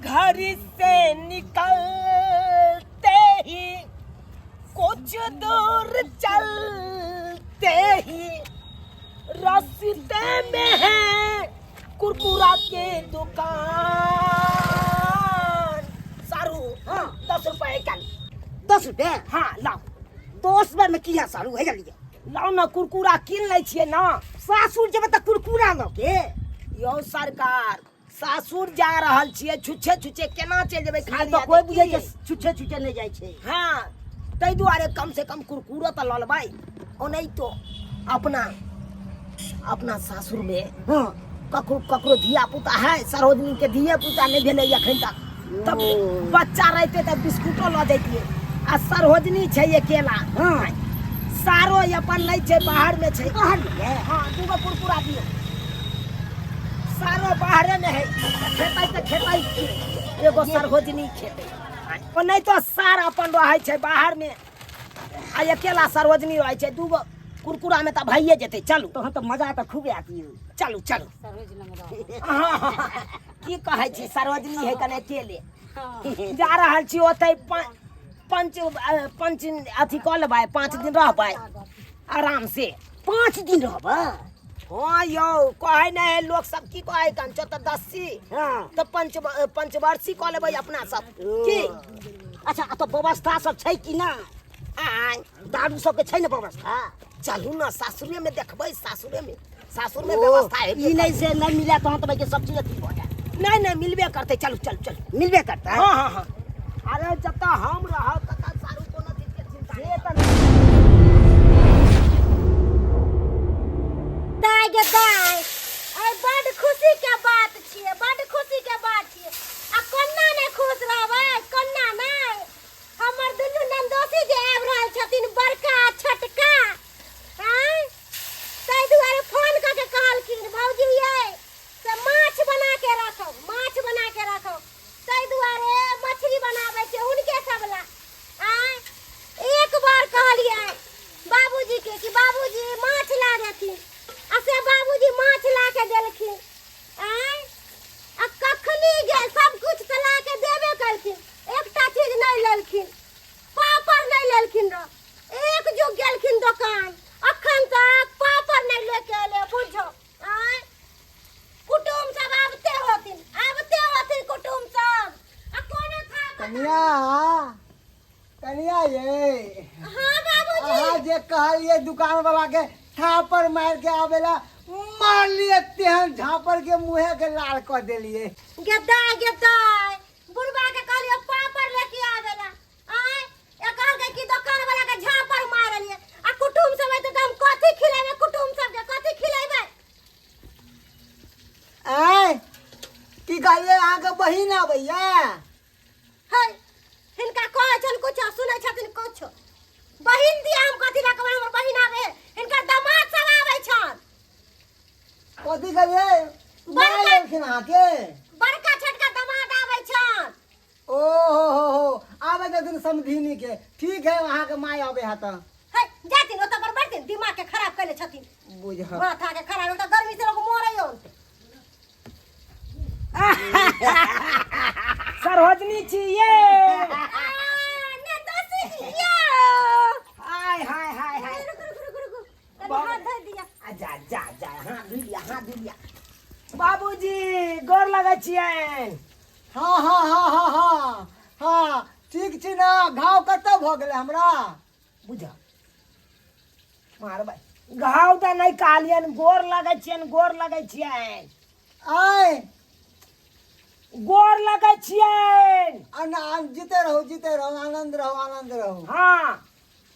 घर से निकलते ही कुछ दूर चलते ही रास्ते में है कुरकुरा के दुकान। सारू हाँ 10 रुपए का 10 रुपए हाँ लाओ 10 रुपए में किया सारू है जल्दी लाओ ना कुरकुरा किन लै छियै ना। सासुर जब तक कुरकुरा लो के यो सरकार सासुर जा रहल छियै छुच्छे छुच्छे केना चल जेबै खाली तो कोई बुझे के छुच्छे छुच्छे नहीं जाय छे। हाँ तै दुआरे कम से कम कुरकुरो तो ल लेबै ओ नहीं तो अपना सासुर में हां ककरो धिया पुता है सरोजनी के धिया पुता नहीं भेलै अखन तक तब बच्चा रहते तब बिस्कुटो ल दैतियै आ सरोजनी छै अकेला हां सारो अपन नहीं छै बाहर में छै। बाहर में है हाँ दूगो कुरकुरा दियो सारो बाहरे में है खेतै त खेतै एगो सरोजनी खेतै ओ नहीं तो सार अपन रहै छै बाहर में आ अकेला सरोजनी रहै छै दूगो कुरकुरा में त भइए जेतै। चलू तो तो मजा तो खूब आती है। चलू चलू हाँ की कहै छी सरोजनी है कने अकेले जा रहल छी ओतै पंच अथी कऽ लेबै 5 दिन रहबै आराम से 5 दिन रहबा हाँ यौ कहै नहीं लोग सब की कहै कन चतुर्दशी हां तो पंचवर्षी कऽ लेबै अपना सब की। अच्छा तो व्यवस्था सब छै कि ना आय दारू सब के छै ना व्यवस्था। चलू ना सासुरे में देखबै सासुर में व्यवस्था है ई नहीं से नहीं मिला तो हम तो के सब चीज अथी हो जाए नहीं मिलबे करतै। चलू चलू चलू मिलबे करता है। हाँ हाँ हाँ अरे जब तक हम रहब तब तक सारू कोनो चीज के चिंता नहीं। दाई गे दाई आई बड़ खुशी के बात छिए बड़ खुशी के बात छिए आ कन्ना ने खुश रहबै कन्ना नहीं हमर दुनू नंदोसी जे आब रहल छथिन बड़का छोटका हैं तै दुआरे फोन क के कहलखिन भौजी ये से माछ बना के रखो तै दुआरे मछली बनाबै छै उनके सबला हैं। एक बार कहलिए बाबूजी के कि बाबूजी माछ ला देथिन आ से बाबूजी माछ ला के देलखिन हैं आ कखनी गे सब कुछ त ला के देबे करथिन एकटा चीज नहीं लेलखिन पापड़ नहीं लेलखिन र एक जो गेलखिन दुकान अखन तक पापड़ नहीं लेके एले बुझो हैं। कुटुम सब आबते होथिन कुटुम सब आ कोनो था कनिया ये हां बाबूजी अहाँ जे कहलिए दुकान वाला के थापर मार के आवेला मार लिए तेहन झापर के मुहे के लाल कर देलिए। गेदाय बुढ़वा के कहलिए पापड़ लेके आवेला आय ए कहल के कि दुकान वाला के झापर मारलिए आ कुटुम सब है तो हम कथि खिलाबे कुटुम सब के कथि खिलाबे आय की कहलिए अहाँ के बहिन आबैया है हिनका कहै छन कुछ सुनै छथिन कुछ बहिन दिया हम कथि रखबै हमर बहिन आवे हिनका दामाद सब आबै छन कथी करिए मार लेलखिन अहाँ के बड़का छोटका दामाद आबै छन। ओ हो आवे के दिन समधिनी के ठीक है अहाँ के माय आवे है त है जातिन ओ त बरबरतिन दिमाग के खराब कइले छथिन बुझ माथा के खराब ओ त गर्मी से लोग मरैयो सरोजनी छिए ने दोसी यो हाय हाय हाय हाय रुक हाथ धर दिया जा हां दुलिया बाबूजी गोर लगै छियैन। हाँ ठीक छी ना घाव कत भ गेले हमरा बुझ मारबै घाव त नहीं कहलियन गोर लगै छियैन आय गोर लगै छियैन। जीते रहो आनंद रहो हाँ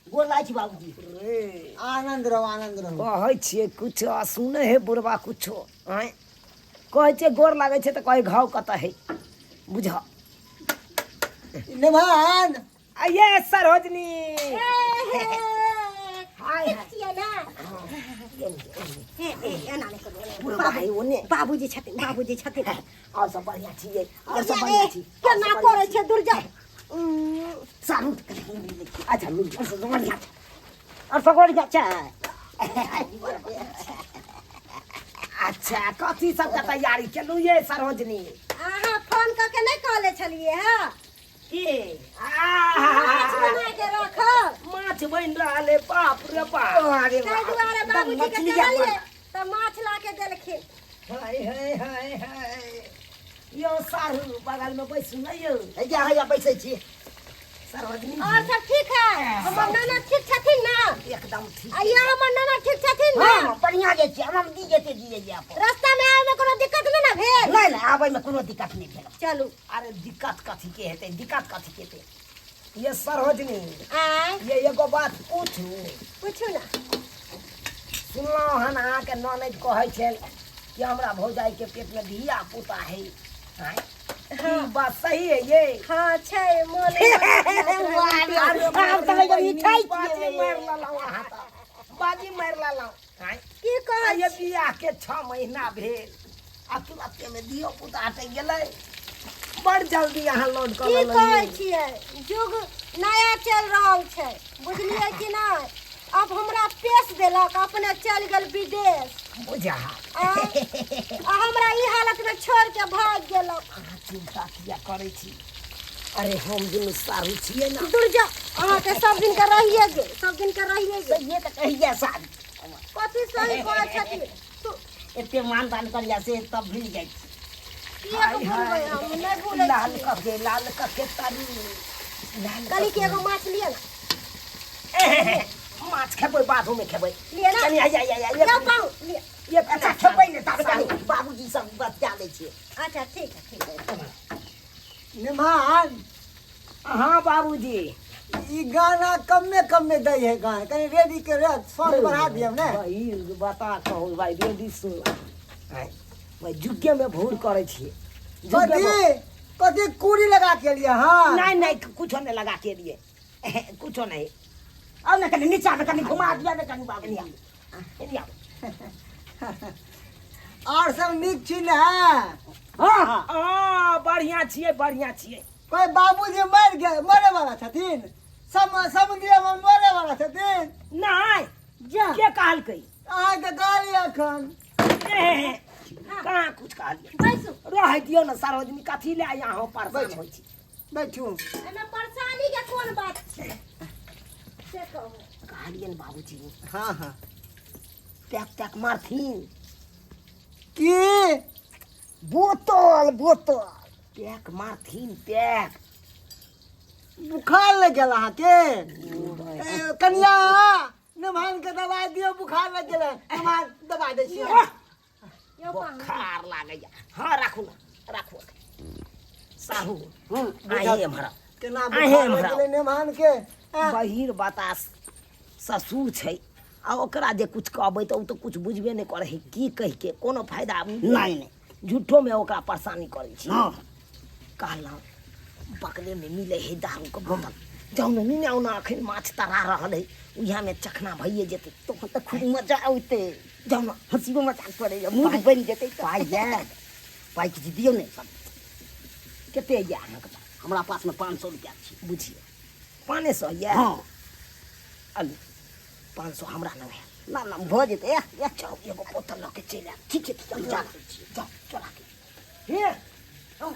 गोर लाई छी बाबूजी आनंद रहो कहै छियै कुछ सुनै है बुढ़वा कुछो आय कहै छै गोर लागै छै त कहै घाव कत है बुझ निभान आइए सरोजनी हाय छिए ना एना ने करू बुढ़वा है ओने बाबूजी छथिन और सब बढ़िया छियै और सब बढ़िया छी केना करै छै दूर जा सारू अच्छा मिल और सब बढ़िया छै अच्छा कथी सबके तैयारी केलू ये सरोजनी अहाँ फोन करके नहीं कहले छलिए है की माछ बना के रखो माछ बन रहले बाप रे बाप अरे ताहि दुआरे बाबूजी के कहलिए तो माछ ला के देलखिन हाय हाय हाय हाय यो सारू बगल में बैसू न यो हैया बैसे छी सर्वजनी और सब ठीक है हमर नाना ठीक छथिन ना एकदम ठीक आइया हमर नाना ठीक छथिन ना हां बढ़िया जे छी हम दी जेते दिए जे आप रास्ता में आवे में कोनो दिक्कत नहीं ना भेल नहीं आबै में कोनो दिक्कत नहीं भेल चलू अरे दिक्कत कथी के हेतै दिक्कत कथी के हेतै ये सर्वजनी आय ये एगो बात पूछू पूछू ना सुनलहुँ हन अहाँके ननद कहै छै कि हमरा भौजाई के पेट में धिया पुता है हाँ बात सही है ये हाँ छै मोने बाजी मार लालौ की कहै ये बियाह के 6 महीना भेल आ तुरंते में धियो पुता हटे गेलै बड़ जल्दी यहाँ लोड कर की कहै छियै युग नया चल रहल छै बुझलियै कि नहीं अब हमरा पेश देलक अपने चल गेल विदेश बुझा आ हमरा ई हालत में छोड़ के भाग गेलक अहाँ चिंता किया करै छी अरे हम दुनू सारू छियै ना दूर जा अहाँ के सब दिन के रहिए गे सब दिन के रहिए गे ये त कहिया सारी कथी सही कहै छथिन तू एते मान दान करिया से तब भूल जाइ छी किए को भूलबै हम नहीं भूलै लाल छी कके तारी कनी के एगो माछ लिए ना माछ खेबै बाधो में खेबै लिए ना कनी आया जाओ पाऊ लिए ये अच्छा खेबै ने तब बाबूजी सब बता दै छी अच्छा ठीक है निमान हाँ बाबूजी ई गाना कम में दै है गाना कहीं रेडी के रे सॉन्ग बढ़ा दियम ने भाई बता कहूँ भाई रेडी सुन भाई जुगे में भूल करे छियै जुगे में- कथी कूड़ी लगा के लिए हाँ नहीं कुछो नहीं लगा के लिए कुछो नहीं अब ना कनी नीचा में कनी घुमा दिया ना कनी बाबू नहीं और सब नीक छी ने हाँ बढ़िया छियै कोई बाबूजी मरे वाला छथिन समुद्र में मरे वाला छथिन नहीं जा के कहलकै अहाँके गाड़ी अखन कहाँ कुछ कहलियै बैसू रह दियो ना सार्वजनिक कथी ले यहाँ परेशान होइ छी बैठू एमे परेशानी के कोन बात छै से कहू कहलियै ने बाबूजी हाँ पैक मारथिन की बोतल पैक मारथिन पैक बुखार लग गेल अहाँके कनिया निमान के दवाई दियो बुखार लग गेल निमान दवाई दै छी यो कहू बुखार लागैया हाँ राखू साहू बुझा- आहे हमरा केना आहे बुखार लग हमरा। गेलै निमान के बहिर बतास ससुर छै आ ओकरा जे कुछ कहबै तऽ उ तऽ कुछ बुझबे नहि करे है की कहि के कोनो फायदा नहीं झूठो में ओकरा परेशानी करै छी हाँ कहलहुँ बकले में मिले है दारू के बोतल जाउ ने नीने औना अखन माछ तरा रहल है उहाँ में चखना भइए जेतै तखन तऽ खूब मजा औते जाउ ने हंसीबो मजाक पड़े मूड बनि जेतै पाई है पाई किछ दियो ने सब कते ये अहाँके पास हमरा पास में 500 रुपया छी बुझिए 500 ये हाँ अलू 500 हमरा न है ना भऽ जेतै या जाउ एगो बोतल लऽ के चलि आयब ठीक छै चल जा जाउ चला के हे आओ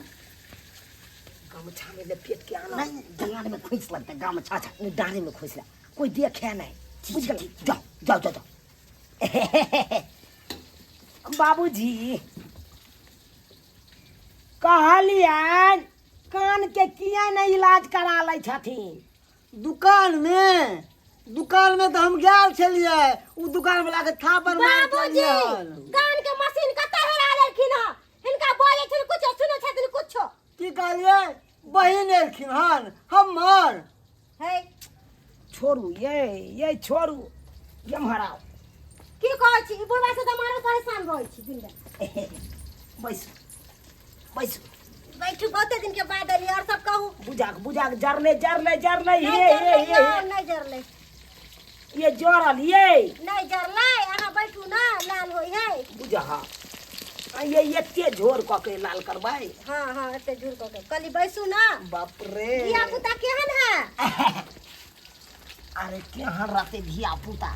गमछा में लपेट के आना नहीं डांड में खोइस लगता गाम में अच्छा नहीं डांडे में खोस ला कोई देखे नहीं बुझ गए जाओ बाबूजी कहलियन कान के किया नहीं इलाज करा लै छथिन दुकान में तो हम गेल छलिए उ दुकान वाला के थापर मार बाबूजी कान के मशीन कतऽ हेरा लेलखिन ह हिनका बोलै छथिन कुछ सुनै छथिन कुछो की कहलिए बहिन एलखिन हन हमर हे छोड़ू ये छोड़ू ये महाराज की कहै छी ई बुढ़वा से तऽ मारे परेशान रहै छी दिन रात बैसू बैठू बहुते दिन के बाद एली और सब कहू बुझाक जरले नहीं जरले ये जोड़ल ये नहीं जरले अहाँ बैठू ना लाल होई है बुझा ये एते झोर कऽ के लाल करबै हाँ एते जुड़ कऽ के कली बैसू ना बाप रे धिया पुता केहन है अरे केहन रहते धिया पुता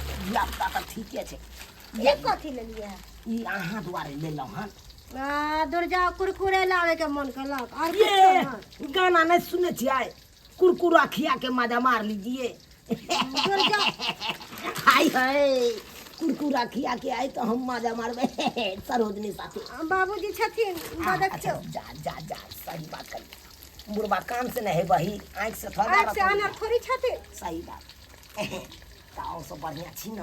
तऽ ठीके छै ये कथी लेलिए है ई अहाँ दुआरे लेलहुँ हन दूर जाओ कुरकुरे लावे के मन करलक और ये गाना नहीं सुने छियै कुरकुरा खिया के मजा मार लीजिए दूर जाओ हाय हाय कुरकुरा खिया के आए तो हम मजा मारबे सरोजनी साथी बाबूजी छथिन बदक अच्छा, जा जा जा सही बात कर मुर्बा कान से नहीं बही आँख से थोड़ा आज से अनर थोड़ी छथिन सही बात ताओ सब बढ़िया छी न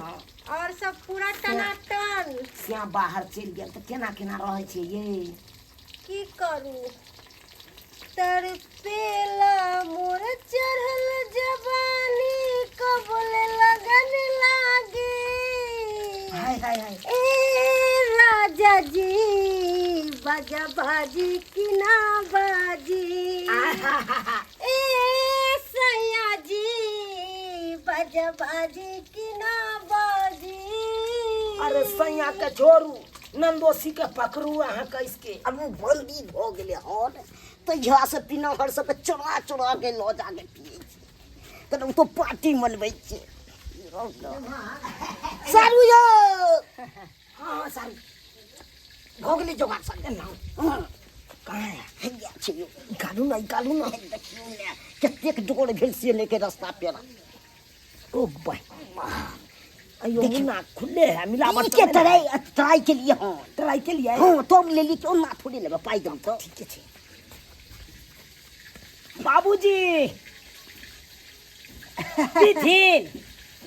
और सब पूरा टनाटन श्याम बाहर चल गेल तो केना केना रहे छे ये की करू तरपेला मोर चढ़ल जवानी कबले लगन लागे हाय हाय हाय ए राजा जी बाजा बाजी की ना बाजी ए सैया जी बाजा बाजी की ना बाजी अरे सैया के छोड़ू नंदोसी के पकड़ू अहाँ कैसके अब वो बंदी हो गेले हन तो यहाँ से पीना हर सब चोरा चोरा के लो जाके पिए छे तो तो पार्टी मनबै छे सारू यो हाँ सारी हो गेले जोगाड़ सब कहाँ है हैया छे यो निकालू ना देखियो ने कतेक जोड़ भेल से लेके रास्ता पेरा ओ भाई अयो ना खुले है मिलावट के ट्राई के लिए हां ट्राई के लिए हां तुम ले ली क्यों ना थोड़ी लेबे पाई दम तो ठीक है बाबूजी तिथिन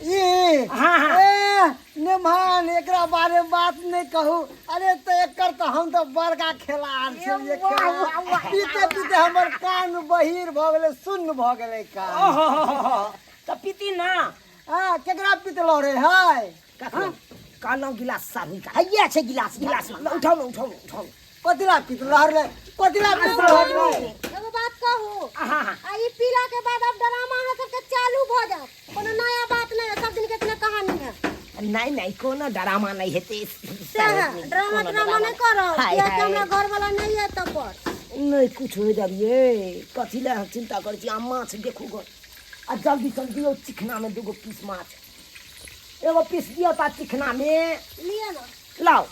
ये हाँ हाँ नेमान एकरा बारे में बात नहीं कहू अरे तो एकर तो हम तो बड़का खिलाड़ छे ये खेला पीते पीते हमर कान बहिर भ गेले सुन्न भ गेले का ओहो तो पीती ना हां केकरा पीतलो रे हाय कालो गिलास सारी का हैया छे गिलास गिलास गिलास उठाओ कतिला पीतलो रे कतिला पीतलो रे एगो बात कहू हाँ आ ई पीला के बाद अब ड्रामा अहाँ सबके चालू भ जाए कोनो नया बात नहीं है सब दिन के इतना कहानी है नहीं कोनो ड्रामा नहीं हेते ड्रामा ड्रामा नहीं करो किया कि हमरा घर वाला नहीं है तब पर नहीं कुछ हो जाबिए कथी ले चिंता कर छी अम्मा से देखू गो आ जल्दी ओ चिकना में दूगो पीस माछ एगो पीस दियो ता चिकना में लिए ना लाओ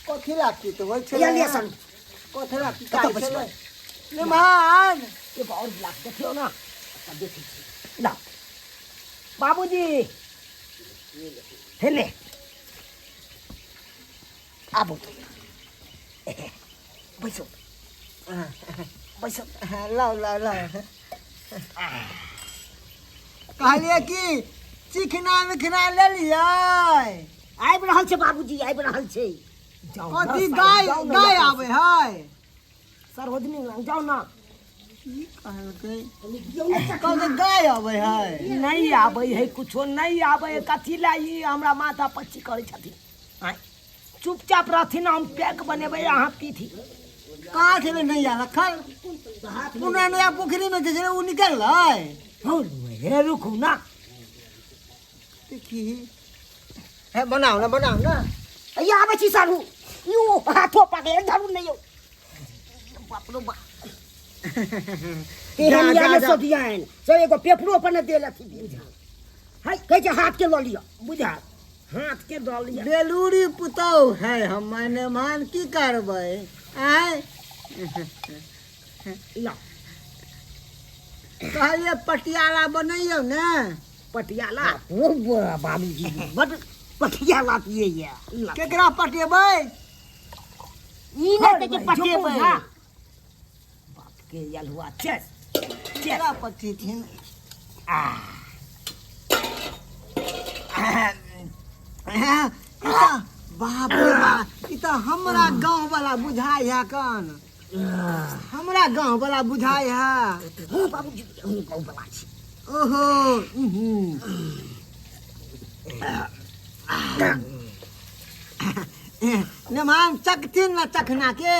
कथिला पीत होय छे या लिया सन कथिला पीत कतऽ बचलै? नेमान एगो और गिलास देखियो ना अब देखी लाओ बाबूजी हेले आबो बैसो बैसो लाओ कहलिए कि चिकना मिखना ले लियै आबि रहल छै बाबूजी आबि रहल छै जाओ कथी गाय आवे है सरोजनी जाओ ना कहलकै गाय आवे है नहीं आबे है कुछो नहीं आबे है कथी ला ई हमरा माथा पच्ची करे छथिन आय चुपचाप रहथिन हम पैक बनेबे अहाँ पीथी कहाँ छलै नैया रखल पुनः नया पोखरी में जे छलै उ निकललै हो हे रुकू ना देखी है बनाओ ना हैया आबै छी सारू यू हाथो पकड़े धरू नहीं यौ बाप रो बाप जा, एहन यार जा। सब दियान से एगो पेपरो पर न देला थी हाय कहे छै हाथ के ल लियो बुझा हाथ के दल लिया बेलूरी पुतौ है हम माने मान की करबै आय ला कहलिए पटियाला बनैयौ ने पटियाला ओ बाबूजी बड पटिया लातिए या केकरा पटेबै ई ने के पटेबै बाप के यल हुआ चेस केकरा पटेथिन बाप रे बाप ई तऽ हमरा गांव वाला बुझाय है कन हमरा गांव वाला बुझाय है हो बाबूजी हम गाँव वाला छी ओहो नेमान चकथिन न चखना के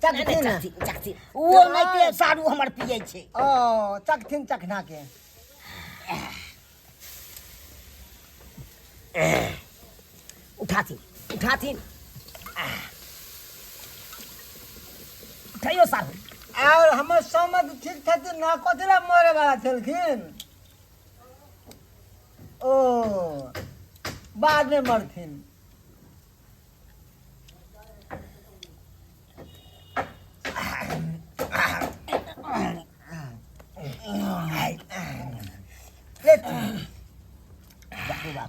चकथिन चकती ओ नहीं के सारू हमर पिए छै ओ चकथिन चखना के उठाथिन उठाइयो साहब और हमर समझ ठीक छथिन ना कथला मरे वाला छलखिन ओ बाद में मरथिन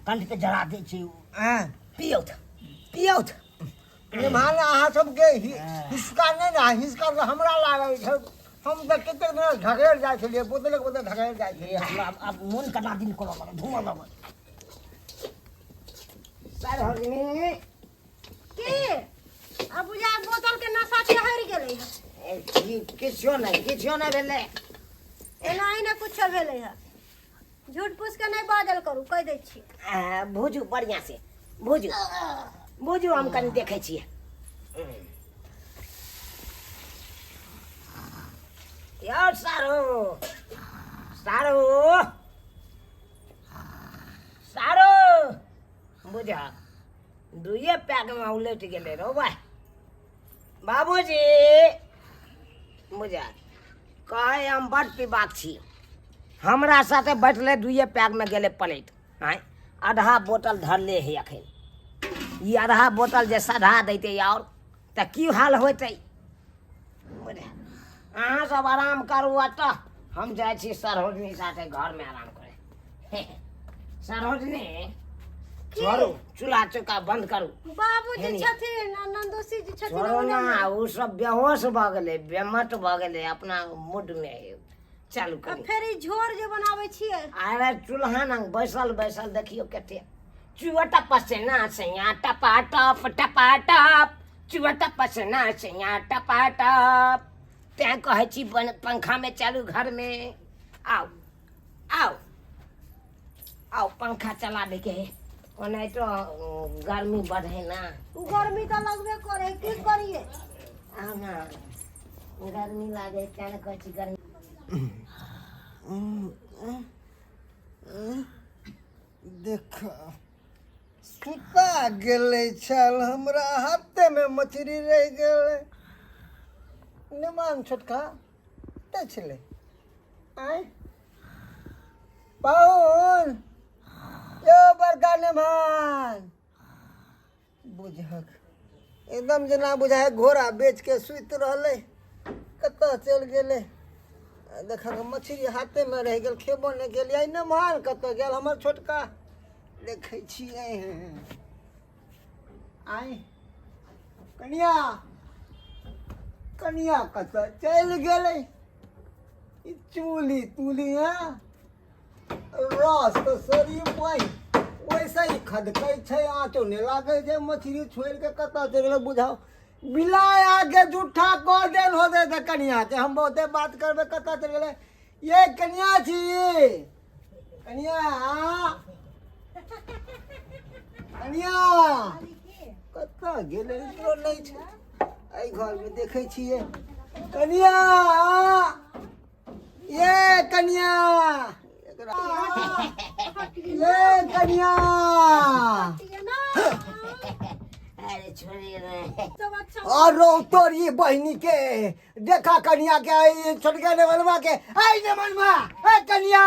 कंठ पे जरा दै छी हैं पियौथ पियौथ निमान अहाँ सबके हिस्सा नहीं ना हिस्सा तो हमरा लागल छै हम तो कते दिन झगड़ जाय छलिए बोतल झगड़ जाय ये छलिए हमरा अब मन कना दिन करऽ लगल धुआं लगल सर हरनी की अब बुझा बोतल के नशा चढ़ गेलै है किछो नहीं भेलै एना ही ना कुछ भेलै है झूठ पूछ के नहीं बादल करू कह दै छी भूजू बढ़िया से भूजू हम कनि देखै छियै यार सारो बुझा दुइये पैक में उलट गेले रो भाई बाबूजी बुझा कहे हम बड़ पिबाक छी हमरा साथे बैठले दुइये पैक में गेले पलट आय आधा बोतल धरले है अखन ये आधा बोतल जे सधा दैते और त की हाल होते बुझा अहाँ सब आराम करू अतः हम जाइ छी सरोजनी साथे घर में आराम करे सरोजनी छोड़ू चूल्हा चौका बंद करू बाबूजी छथिन नंदोसी जी छथिन छोड़ो ना वो सब बेहोश भ गेले बेमत भ गेले अपना मूड में चालू अब करी फेर ई झोर जे बनाबै छियै अरे चूल्हा न बैसल देखियो कते चुवटा पसेना सैया टपा टप चुवटा पसेना सैया टपा टप ते कहे छी पंखा में चालू घर में आओ पंखा चला दे के ओने तो गर्मी बढ़े ना गर्मी तो लगबे करे की करिए आओ ना गर्मी लागे क्या न कहे छी गर्मी देख सुता गेले छल हमरा हाथे में मछली रह गेले निमान छोटका ते छले आय पाउन यो बड़का निमान बुझक एकदम जना बुझाय घोड़ा बेच के सुत रहले कतऽ चल गेले देखक मछली हाथे में रह गेल खेबो नहीं गेल आई निमान कतऽ गेल हमर छोटका देखे छियै आय कनिया कतऽ चल गेले ई चूली तुली रस तो सरी वैसे ही खदकै छै आँचो नहीं लागे छै मछली छोड़ के कतऽ चल गेले बुझाओ बिलाय आगे जूठा कह देल हो दे त कनिया के हम बहुते बात करबे कतऽ चल गेले ये कनिया छी कनिया कतऽ गेले इधरो नहीं छै एहि घर में देखे छियै कनिया ये कनिया ये कनिया अरे छोड़िए रे और तोरी बहनी के देखा कनिया के छोटका नेमनवा के आई नेमनवा ए कनिया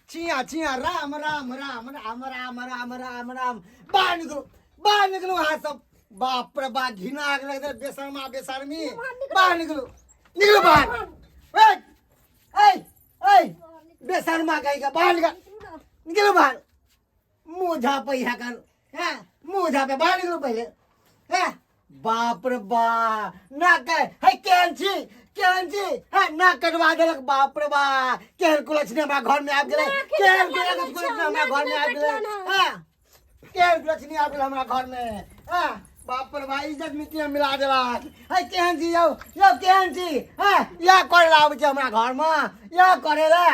चिया राम राम राम राम राम राम राम राम बाहर निकलो हाँ सब बाप रे बा घिना आग लग बेशर्मी बाहर निकलो बाहर ए बेशर्मा कहीं का बाहर निकलो बाहर मुँह झापे यहाँ कर मुँह झापे बाहर निकलो पहले बाप रे बा ना कह है केहन छी ना कटवा देलक बाप रे बा केहन कुलछनी हमरा घर में आबि गेलै केहन कुलछनी हमरा घर में आबि गेलै केहन कुलछनी आबि गेलै हमरा घर में बाप रे बा इज्जत मिट्टी में मिला देलक है केहन छी यौ केहन छी या करे ला आबै छै हमरा घर में या करे ला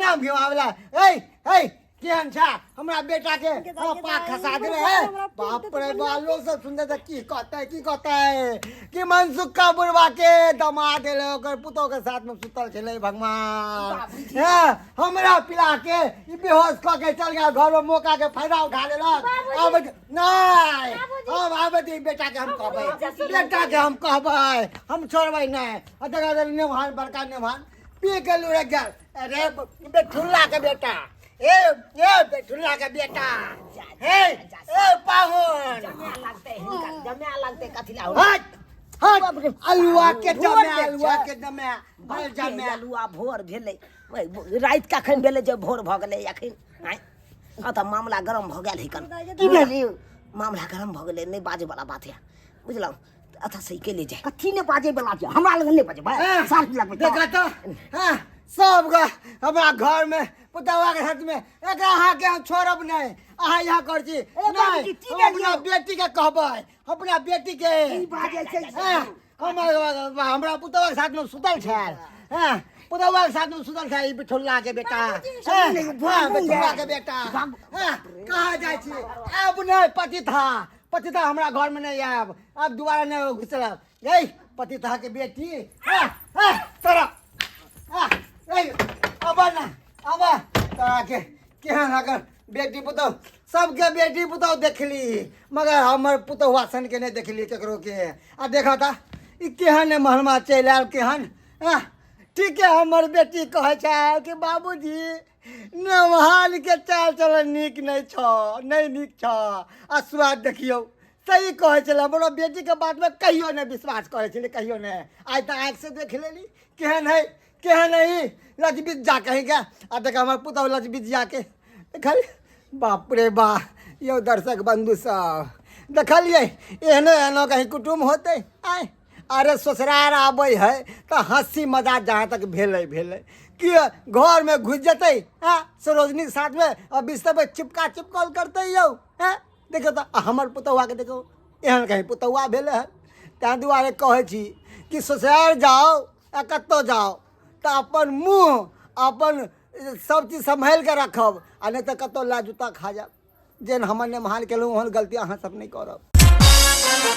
नाम घिवावेला है केहन छा हमरा बेटा के पाक खसा देले है बाप रे बालो सब सुनते त की कहते कि मनसुख का बुढ़वा के दमाद देले ओकर पुतो के साथ में सुतल छले भगवान हमरा पिला के ई बेहोश क के चल गया घर में मौका के फायदा उठा लेलक अब नहीं अब आबे बेटा के हम कहबै हम छोड़बै नहीं अदर नेवान बड़का नेवान पी के लुढ़ गया अरे बेठुल्ला के बेटा ए बेठुल्ला का बेटा पाहुन जमे लगते कथी ला हट अलुआ के जमे बल जमे अलुआ भोर भेलै रात कखन भेलै जे भोर भ गेलै अखन हाँ तो मामला गरम भ गेल है कन की भेलै मामला गरम भ गेलै नहीं बाजे वाला बात है बुझलौ अच्छा सही के ले जाए कथी ने बाजे वाला छै हमरा लग नहीं बजे भाई साथ लगबे देखा तो हाँ सब हमारा घर में पुतवा के हाथ में एक अहाँ के हम छोड़ब नहीं अहाँ यहाँ कर छी नहीं हम अपना बेटी के कहबै अपना बेटी के बाजे छै हाँ, हमरा पुतवा के साथ में सुतल छै हाँ पुतवा के साथ में सुतल छै ई बिठोल्ला के बेटा हाँ, बिठोल्ला के बेटा हाँ, कहाँ जाइ छी अब नहीं पति था हमरा घर में नहीं आब अब दोबारा नहीं घुसलब यही पति था के बेटी हाँ, हाँ, तोरा हाँ, अब ना अब तोरा के केहन अगर बेटी पुतौ सबके बेटी पुतौ देखली मगर हमर पुतौआ सन के नहीं देखली केकरो के आ देखा था ई केहन महलमा चलि आयल केहन हाँ, ठीक है हमर बेटी कहे छै कि बाबूजी नवहाल के चाल चलन नीक नहीं छो नहीं नीक छो आ स्वाद देखियो सही कहे छल हमरो बेटी के बात में कहियो नहीं विश्वास करे छले कहियो नहीं आज तक आँख से देख लेली केहन है लजबीत जा कहीं के आ देख हमर पुतौ लजबीत जाके देखल बाप रे बा यो दर्शक बंधु सब देखलिए एहनो कहीं कुटुम होते आय अरे ससुराल आबै है तो हंसी मजाक जहाँ तक भेले कि घर में घुस जते हाँ सरोजनी साथ में और बिस्तर पे चिपकल करते यौ हाँ देखो तो हमर पुतौआ के देखो एहन कहीं पुतौआ भेले है तैं दुआरे कहे छी कि ससुराल जाओ या कत्तो जाओ तो अपन मुँह अपन सब चीज संभाल के रखब आ नहीं तो कत्तो ला जूता खा जाब जेन हमर ने महान केलहुँ ओहन गलती अहाँ सब नहीं करब।